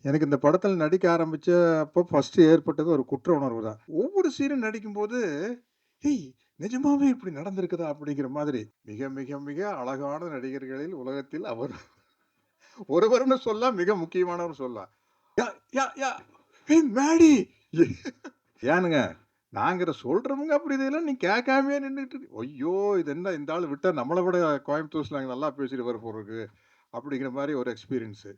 எனக்கு இந்த படத்துல நடிக்க ஆரம்பிச்ச அப்போ ஃபர்ஸ்ட்டு ஏற்பட்டது ஒரு குற்ற உணர்வு தான். ஒவ்வொரு சீனும் நடிக்கும்போது, "ஏய்! நிஜமாவே இப்படி நடந்திருக்குதா?" அப்படிங்கிற மாதிரி. மிக, மிக, மிக அழகான நடிகர்களில் உலகத்தில் அவர் ஒருவர்ன்னு சொல்லலாம், மிக முக்கியமானவர் சொல்லலாம். யா யா யா ஏய் மேடி! ஏனுங்க, நாங்க சொல்றோமுங்க அப்படி இதெல்லாம் நீ கேட்காமயே நின்னுட்டு இருக்க. ஐயோ! இது என்ன இந்த ஆளு விட்டா நம்மள விட கோயம்புத்தூர் ஸ்லாங் நல்லா பேசிடுவாரு போலருக்கு. அப்படிங்கிற மாரி ஒரு எக்ஸ்பீரியன்ஸு.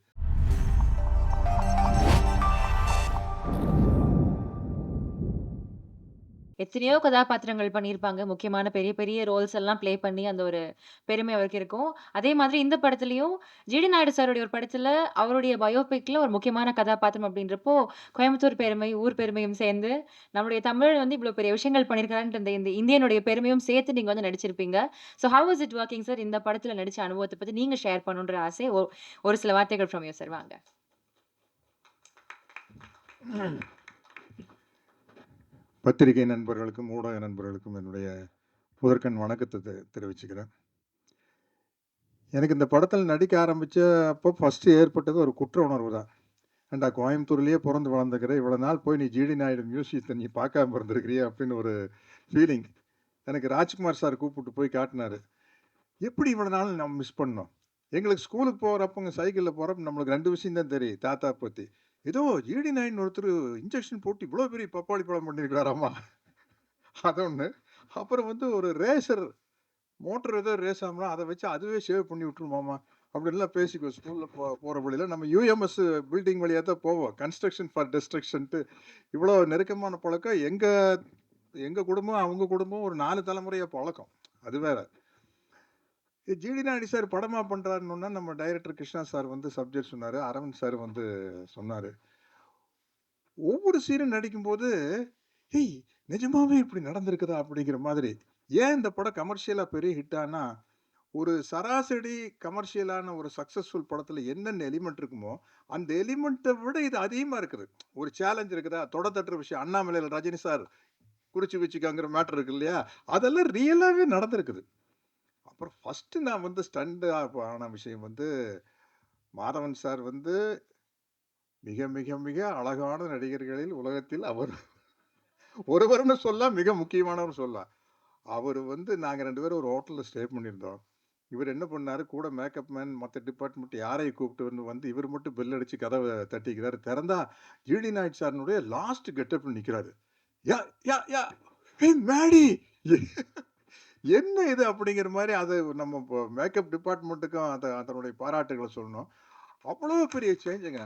எத்தனையோ கதாபாத்திரங்கள் பண்ணியிருப்பாங்க. முக்கியமான பெரிய, பெரிய ரோல்ஸ் எல்லாம் ப்ளே பண்ணி அந்த ஒரு பெருமை அவருக்கு இருக்கும். அதே மாதிரி இந்த படத்துலயும் ஜிடி நாயுடு சாருடைய ஒரு படத்துல அவருடைய பயோபிக்ல ஒரு முக்கியமான கதாபாத்திரம் அப்படின்றப்போ, கோயம்புத்தூர் பெருமை, ஊர் பெருமையும் சேர்ந்து நம்முடைய தமிழ் வந்து இவ்ளோ பெரிய விஷயங்கள் பண்ணியிருக்காருன்ற இந்த இந்த இந்தியனுடைய பெருமையும் சேர்த்து நீங்க வந்து நடிச்சிருப்பீங்க. So how was it working sir? இந்த படத்துல நடிச்ச அனுபவத்த பத்தி நீங்க ஷேர் பண்ணணுன்ற ஆசை. ஒரு சில வார்த்தைகள் ஃப்ரம் யூ சார் வாங்க. பத்திரிகை நண்பர்களுக்கும், ஊடக நண்பர்களுக்கும் என்னுடைய முதற்கண் வணக்கத்த தெரிவிச்சுக்கிறேன். எனக்கு இந்த படத்துல நடிக்க ஆரம்பிச்ச அப்போ ஃபர்ஸ்ட்டு ஏற்பட்டது ஒரு குற்ற உணர்வு தான். ஏன்டா கோயம்புத்தூர்லயே பொறந்து வளர்ந்துக்கிற, இவ்வளோ நாள் போய் நீ ஜிடி நாயுடு மியூசியத்த நீ பார்க்காம இருந்திருக்கிறியே அப்படின்னு ஒரு ஃபீலிங். எனக்கு ராஜ்குமார் சார் கூப்பிட்டு போய் காட்டுனாரு. எப்படி இவ்வளோ நாள் நம்ம மிஸ் பண்ணோம்? எங்களுக்கு ஸ்கூலுக்கு போறப்பங்க சைக்கிள்ல போறப்ப நம்மளுக்கு 2 விஷயம் தான் தெரியும் தாத்தா பத்தி. ஏதோ ஜிடி நாயுடுன்னு ஒருத்தரு இன்ஜெக்ஷன் போட்டு இவ்வளோ பெரிய பப்பாளி பழம் பண்ணியிருக்கிறாராமா. அது ஒண்ணு. அப்புறம் வந்து ஒரு ரேசர் மோட்டர் ஏதோ ரேஸ் ஆகும்னா, அத வச்சு அதுவே சேவ் பண்ணி விட்டுருமாமா. அப்படின்லாம் பேசிக்குவோம். ஸ்கூல்ல போற வழியில நம்ம யுஎம்எஸ் பில்டிங் வழியா தான் போவோம். கன்ஸ்ட்ரக்ஷன் ஃபார் டிஸ்ட்ரக்ஷன்ட்டு இவ்வளோ நெருக்கமான பழக்கம் எங்க எங்க குடும்பம், அவங்க குடும்பம் ஒரு 4 தலைமுறையா பழக்கம். அது வேற. ஜிடி நாயுடு சார் படமா பண்றாருன்னோன, நம்ம டைரக்டர் கிருஷ்ணா சார் வந்து சப்ஜெக்ட் சொன்னாரு. அரவிந்த் சார் வந்து சொன்னாரு. ஒவ்வொரு சீனும் நடிக்கும்போது, "ஏய்! நிஜமாவே இப்படி நடந்திருக்குதா?" அப்படிங்கிற மாதிரி. ஏன் இந்த படம் கமர்ஷியலா பெரிய ஹிட் ஆனா, ஒரு சராசரி கமர்ஷியலான ஒரு சக்சஸ்ஃபுல் படத்துல என்னென்ன எலிமெண்ட் இருக்குமோ, அந்த எலிமெண்ட்ட விட இது அதிகமா இருக்குது. ஒரு சேலஞ்ச் இருக்குதா? தொட தட்டுற விஷயம். அண்ணாமலையில ரஜினி சார் குறிச்சு வச்சுக்கங்கிற மேட்டர் இருக்கு இல்லையா? அதெல்லாம் ரியலாவே நடந்திருக்குது. அப்புறம் ஃபர்ஸ்ட்டு நான் வந்து ஸ்டண்ட் ஆன விஷயம் வந்து, மாதவன் சார் வந்து மிக, மிக, மிக அழகான நடிகர்களில் உலகத்தில் அவர் ஒருவர்ன்னு சொல்லலாம், மிக முக்கியமானவர் சொல்லலாம். அவரு வந்து நாங்க 2 பேரும் ஒரு ஹோட்டல்ல ஸ்டே பண்ணியிருந்தோம். இவரு என்ன பண்ணாரு, கூட மேக்கப் மேன் மத்த டிபார்ட்மெண்ட் யாரையும் கூப்பிட்டு வந்து இவரு மட்டும் பெல் அடிச்சு கதவ தட்டிக்கிறாரு. திறந்தா ஜிடி நாயுடு சாரினுடைய லாஸ்ட் கெட்டப்ல நிக்கிறாரு. யா யா யா ஏய் மேடி! என்ன இது அப்படிங்கிற மாரி அது நம்ம மேக்கப் டிபார்ட்மென்ட்டுக்கும் அதனுடைய பாராட்டுகள சொல்லணும். அவ்வளவு பெரிய சேஞ்சுங்க.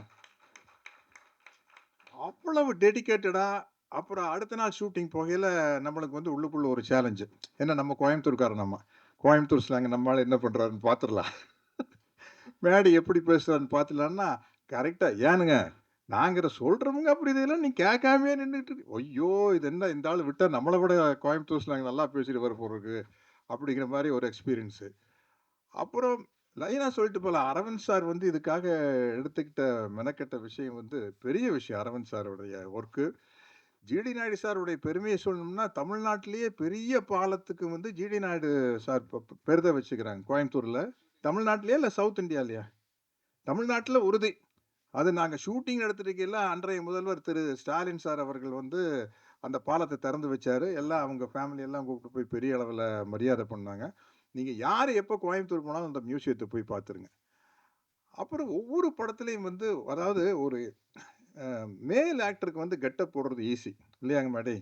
அவ்வளவு டெடிகேட்டடா அப்புறம் அடுத்த நாள் ஷூட்டிங் போகையில நம்மளுக்கு வந்து உள்ளுக்குள்ள ஒரு சேலஞ்சு. ஏன்னா நம்ம கோயம்புத்தூர்காரன் நம்ம. கோயம்புத்தூர் ஸ்லாங் நம்ம ஆளு என்ன பண்றாருன்னு பார்த்துரலாம். மேடை எப்படி பேசுறாருன்னு பார்த்துடலான்னா, கரெக்ட்டா ஏனுங்க, நாங்க சொல்றோமுங்க அப்படி இதெல்லாம் நீ கேட்காமயே நின்னுட்டு இருக்க. ஐயோ! இது என்ன இந்த ஆளு விட்டா நம்மள விட கோயம்புத்தூர் ஸ்லாங் நல்லா பேசிடுவாரு போலருக்கு. அப்படிங்கிற மாரி ஒரு எக்ஸ்பீரியன்ஸு. அப்புறம் லைனா சொல்லிட்டு போலாம். அரவிந்த் சார் வந்து இதுக்காக எடுத்துக்கிட்ட மெனக்கெட்ட விஷயம் வந்து பெரிய விஷயம். அரவிந்த் சாருடைய ஒர்க்கு. ஜிடி நாயுடு சாருடைய பெருமைய சொல்லணும்னா, தமிழ்நாட்டிலேயே பெரிய பாலத்துக்கு வந்து ஜிடி நாயுடு சார் பெருத வச்சுக்கிறாங்க கோயம்புத்தூர்ல. தமிழ்நாட்டிலயா? இல்ல சவுத் இண்டியாலயா? தமிழ்நாட்டுல உறுதி. அது நாங்க ஷூட்டிங் நடத்திருக்கையில அன்றைய முதல்வர் திரு ஸ்டாலின் சார் அவர்கள் வந்து அந்த பாலத்த திறந்து வச்சாரு. எல்லாம் அவங்க ஃபேமிலி எல்லாம் கூப்பிட்டு போய் பெரிய அளவுல மரியாதை பண்ணாங்க. நீங்க யாரு எப்ப கோயம்புத்தூர் போனாலும் அந்த மியூசியத்த போய் பார்த்துருங்க. அப்புறம் ஒவ்வொரு படத்துலயும் வந்து அதாவது ஒரு மேல் ஆக்டருக்கு வந்து கெட்டப் போடுறது ஈஸி. இல்லையாங்க மேடை?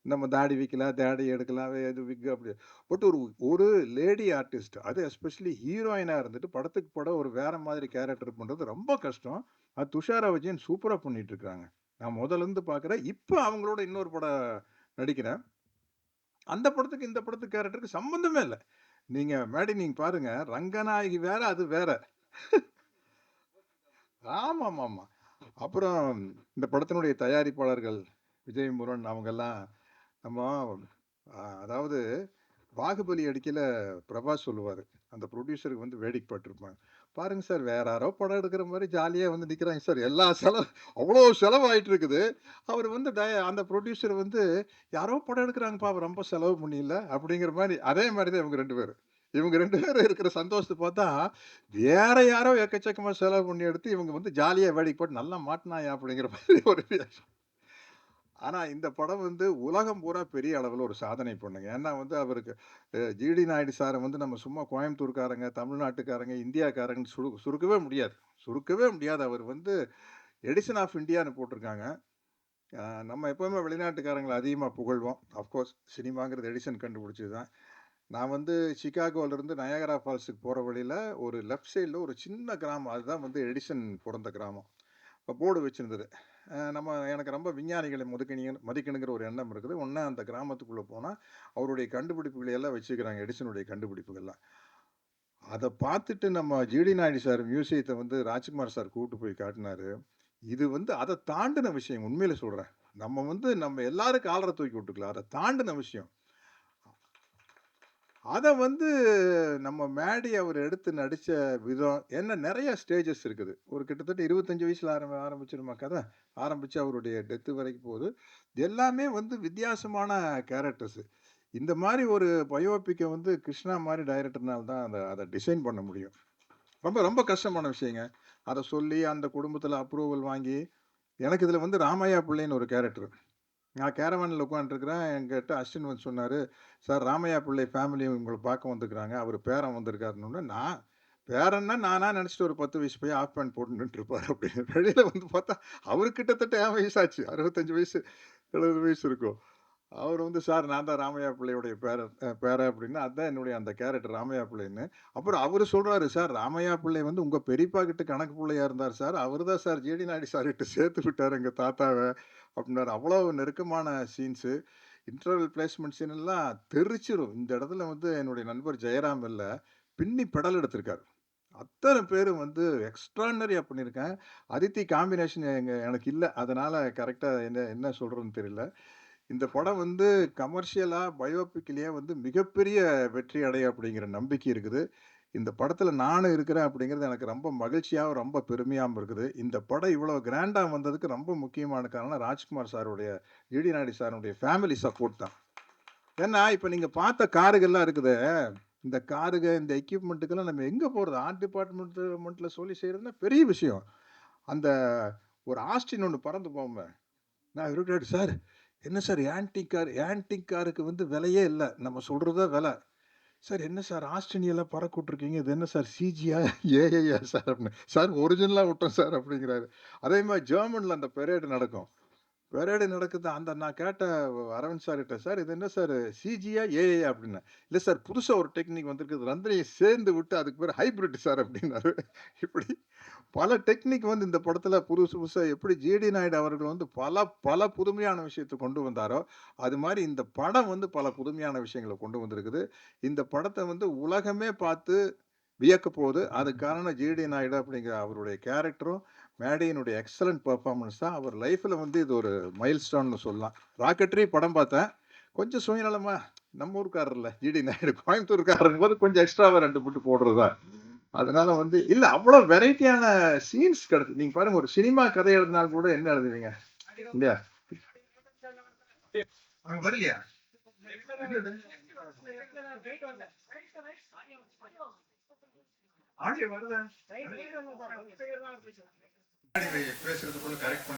நம்ம தாடி வைக்கலாம், தாடி எடுக்கலாம், இது விக் அப்படி. பட் ஒரு ஒரு லேடி ஆர்டிஸ்ட் அது எஸ்பெஷலி ஹீரோயினா இருந்துட்டு படத்துக்கு படம் ஒரு வேற மாதிரி கேரக்டர் பண்றது ரொம்ப கஷ்டம். அது துஷாரா விஜயன் சூப்பரா பண்ணிட்டு இருக்காங்க. நான் முதல்ல இருந்து பார்க்குறேன். இப்ப அவங்களோட இன்னொரு படம் நடிக்கிறேன். அந்த படத்துக்கு இந்த படத்துக்கு கேரக்டருக்கு சம்மந்தமே இல்ல. நீங்க மேடை நீங்க பாருங்க. ரங்கநாயகி வேற, அது வேற. ஆமாமாமா. அப்புறம் இந்த படத்தினுடைய தயாரிப்பாளர்கள் விஜய், முருகன் அவங்கெல்லாம் நம்ம அதாவது பாகுபலி அடிக்கையில பிரபாஸ் சொல்லுவாரு. அந்த புரொடியூசருக்கு வந்து வேடிக்கை பட்டுருப்பாங்க. "பாருங்க சார், வேற யாரோ படம் எடுக்கிற மாரி ஜாலியா வந்து நிக்கிறாங்க சார். எல்லா செலவு அவ்ளோ செலவாயிட்டு இருக்குது. அவரு வந்து அந்த புரொடியூசர் வந்து யாரோ படம் எடுக்குறாங்கப்பா, ரொம்ப செலவு பண்ணியில்ல." அப்படிங்கிற மாரி அதே மாரி தான் இவங்க 2 பேரும். இவங்க 2 பேரும் இருக்கிற சந்தோஷத்த பார்த்தா, வேற யாரோ எக்கச்சக்கமா செலவு பண்ணி எடுத்து, இவங்க வந்து ஜாலியா வேடிக்கை போட்டு, "நல்லா மாட்டுனாயா" அப்படிங்கிற மாதிரி ஒரு ரியாக்ஷன். ஆனா இந்த படம் வந்து உலகம் பூரா பெரிய அளவுல ஒரு சாதனை பண்ணுங்க. ஏன்னா வந்து அவருக்கு ஜிடி நாயுடு சார வந்து நம்ம சும்மா கோயம்புத்தூர்காரங்க, தமிழ்நாட்டுக்காரங்க, இந்தியாக்காரங்கன்னு சுருக்கவே முடியாது. சுருக்கவே முடியாது. அவர் வந்து எடிசன் ஆஃப் இந்தியான்னு போட்டிருக்காங்க. அ நம்ம எப்பவுமே வெளிநாட்டுக்காரங்கள அதிகமா புகழ்வோம். அஃப்கோர்ஸ் சினிமாங்கிறது எடிசன் கண்டுபிடிச்சது தான். நான் வந்து சிகாகோலருந்து நயாகரா ஃபால்ஸுக்கு போற வழியில ஒரு லெஃப்ட் சைட்ல ஒரு சின்ன கிராமம். அதுதான் வந்து எடிசன் பொறந்த கிராமம். அப்ப போர்டு வச்சிருந்தது. எனக்கு ரொம்ப விஞ்ஞானிகளை மதிக்கணுங்கிற ஒரு எண்ணம் இருக்குது. உடனே அந்த கிராமத்துக்குள்ள போனா, அவருடைய கண்டுபிடிப்புகளை எல்லாம் வச்சிருக்கிறாங்க. எடிசனுடைய கண்டுபிடிப்புகள்லாம். அத பார்த்துட்டு நம்ம ஜிடி நாயுடு சார் மியூசியத்த வந்து ராஜ்குமார் சார் கூட்டு போய் காட்டுனாரு. இது வந்து அத தாண்டுன விஷயம். உண்மையில சொல்றேன். நம்ம எல்லாரும் காலர தூக்கி விட்டுக்கலாம். அத தாண்டுன விஷயம். அத வந்து நம்ம மேடி அவர் எடுத்து நடிச்ச விதம் என்ன நெறைய ஸ்டேஜஸ் இருக்குது. ஒரு கிட்டத்தட்ட 25 வயசுல ஆரம்பிச்சிருமா கதை. ஆரம்பிச்சு அவருடைய டெத் வரைக்கும் போகுது. எல்லாமே வந்து வித்தியாசமான கேரக்டர்ஸ். இந்த மாரி ஒரு பயோபிக்க வந்து கிருஷ்ணா மாரி டைரக்டர்னால தான் அத டிசைன் பண்ண முடியும். ரொம்ப ரொம்ப கஷ்டமான விஷயங்க. அத சொல்லி அந்த குடும்பத்தில அப்ரூவல் வாங்கி எனக்கு இதுல வந்து ராமையா பிள்ளைன்னு ஒரு கேரக்டர். நான் கேரவான்ல உட்காந்துட்டுருக்கிறேன். என்கிட்ட அசிஸ்டன்ட் வந்து சொன்னாரு, "சார் ராமையா பிள்ளை ஃபேமிலி உங்கள பார்க்க வந்திருக்கிறாங்க. அவரு பேரன் வந்திருக்காருன்னோனே." பேரன்னா நானா நெனச்சுட்டு ஒரு 10 வயசு பையன் ஹாஃப் பேண்ட் போட்டு நின்னுட்டுருப்பாரு அப்படின்னு. வெளியில வந்து பார்த்தா, அவருக்கு கிட்டத்தட்ட என் வயசாச்சு. 65 வயசு, 70 வயசு இருக்கும். அவரு வந்து, "சார் நான் தான் ராமையா பிள்ளையுடைய பேரன்" அப்படின்னா, அதான் என்னுடைய அந்த கேரக்டர் ராமையா பிள்ளைன்னு. அப்புறம் அவரு சொல்றாரு, "சார் ராமையா பிள்ளை வந்து உங்க பெரியப்பா கிட்ட கணக்கு புள்ளையா இருந்தார் சார். அவரு தான் சார் ஜிடி நாயுடு சார்கிட்ட சேர்த்து விட்டாரு எங்க தாத்தாவ" அப்படின்னாரு. அவ்வளவு நெருக்கமான சீன்ஸு. இன்டர்வல் பிளேஸ்மெண்ட் சீன் எல்லாம் தெறிச்சிரும். இந்த இடத்துல வந்து என்னுடைய நண்பர் ஜெயராம் இல்ல, பின்னி பெடல் எடுத்திருக்காரு. அத்தன பேரும் வந்து எக்ஸ்ட்ரார்டினரியா பண்ணியிருக்கேன். அதித்தி காம்பினேஷன் எனக்கு இல்ல. அதனால கரெக்ட்டா என்ன என்ன சொல்றதுன்னு தெரியல. இந்த படம் வந்து கமர்ஷியலா, பயோபிக்லயே வந்து மிகப்பெரிய வெற்றி அடையும் அப்படிங்கிற நம்பிக்கை இருக்குது. இந்த படத்துல நானும் இருக்கிறேன் அப்படிங்கிறது எனக்கு ரொம்ப மகிழ்ச்சியாவும், ரொம்ப பெருமையாவும் இருக்குது. இந்த படம் இவ்வளவு கிராண்டா வந்ததுக்கு ரொம்ப முக்கியமான காரணம் ராஜ்குமார் சாருடைய, ஈடி நாயுடு சாருடைய ஃபேமிலி சப்போர்ட் தான். ஏன்னா, இப்ப நீங்க பார்த்த காருகள்லாம் இருக்குதே, இந்த காருக, இந்த எக்யூப்மென்ட்டுக்கெல்லாம் நம்ம எங்க போறது? ஆர்ட் டிபார்ட்மெண்ட்ல சொல்லி செய்றதுன்னா பெரிய விஷயம். அந்த ஒரு ஆஸ்டின் ஒண்ணு பறந்து போகுமே. நான் இவர்ட்ட கேட்டேன், "சார், என்ன சார் ஆன்டிக் காருக்கு வந்து விலையே இல்ல. நம்ம சொல்றது தான் விலை." "சார் என்ன சார் ஆஸ்டின் எல்லாம் பறக்க விட்டுருக்கீங்க. இது என்ன சார் சிஜியா? ஏஐயா சார்?" அப்படின்னு. "சார் ஒரிஜினலா விட்டோம் சார்" அப்படிங்கிறாரு. அதே மாரி ஜெர்மன்ல அந்த பெரேடு நடக்கும். பெரேடு நடக்குது. நான் கேட்ட அரவிந்த் சார்கிட்ட, "சார் இது என்ன சார் சிஜியா? ஏஐயா?" அப்படின்னேன். "இல்ல சார் புதுசா ஒரு டெக்னிக் வந்திருக்குது. 2யும் சேர்ந்து விட்டு அதுக்கு பேரு ஹைபிரிட் சார்" அப்படின்னாரு. இப்படி பல டெக்னிக் வந்து இந்த படத்துல புதுசு புதுசா எப்படி ஜிடி நாயுடு அவர்கள் வந்து பல பல புதுமையான விஷயத்த கொண்டு வந்தாரோ, அது மாரி இந்த படம் வந்து பல புதுமையான விஷயங்கள கொண்டு வந்திருக்குது. இந்த படத்த வந்து உலகமே பார்த்து வியக்கப் போகுது. அதுக்கு காரணம் ஜிடி நாயுடு அப்படிங்கிற அவருடைய கேரக்டரும், மேடையினுடைய எக்ஸலன்ட் பெர்ஃபார்மன்ஸ் தான். அவர் லைஃப்ல வந்து இது ஒரு மைல்ஸ்டோன்னு சொல்லலாம். ராக்கெட்ரி படம் பார்த்தேன். கொஞ்சம் சுயநலமா நம்ம ஊர்க்காரர்ல ஜிடி நாயுடு கோயம்புத்தூர்காரருங்கும்போது கொஞ்சம் எக்ஸ்ட்ராவா 2 புட்டு போடுறது தான். அதனால வந்து இல்ல அவ்வளோ வெரைட்டியான சீன்ஸ் நீங்க பாருங்க ஒரு சினிமா கதை எழுதினால் கூட என்ன எழுதுவீங்க? இல்லையா? அங்க வரலையா? ஆடியோ வருதா? பேசுறதுக்குள்ள கரெக்ட்